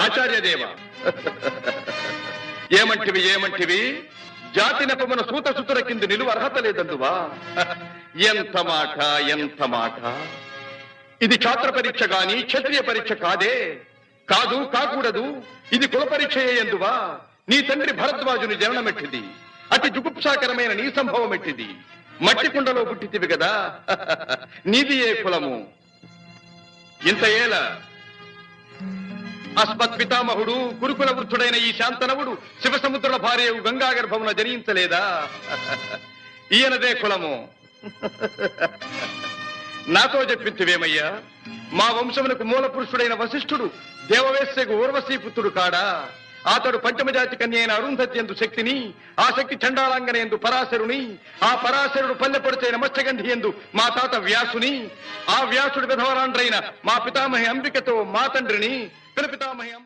ఆచార్యదేవ ఏమంటివి జాతి నెపమున సూత సుతుర కింది నిలువ అర్హత లేదందువా? ఎంత మాట! ఇది ఛాత్ర పరీక్ష గాని క్షత్రియ పరీక్ష కాదే. కాకూడదు. ఇది కుల పరీక్ష ఎందువా? నీ తండ్రి భరద్వాజుని జననమెట్టిది. అతి జుగుప్సాకరమైన నీ సంభవం ఎట్టిది. మట్టి కుండలో పుట్టితివి కదా. నీది ఏ కులము? ఇంత ఏల అస్మత్ పితామహుడు గురుకుల వృద్ధుడైన ఈ శాంతనవుడు శివసముద్రుల భార్య గంగా గర్భమున జనించలేదా? ఈయనదే కులము. నాతో చెప్పించువేమయ్యా? మా వంశమునకు మూల పురుషుడైన వశిష్ఠుడు దేవవేశ్యకు ఊర్వశీపుత్రుడు కాడా? అతడు పంచమజాతి కన్య అయిన అరుంధతి ఎందు శక్తిని, ఆ శక్తి చండాళంగన ఎందు పరాశరుని, ఆ పరాశరుడు పల్లెపొడిచైన మత్స్యగంధి ఎందు మా తాత వ్యాసుని, ఆ వ్యాసుడు విధవరాండ్రైన మా పితామహి అంబికతో మా తండ్రిని, పితామహి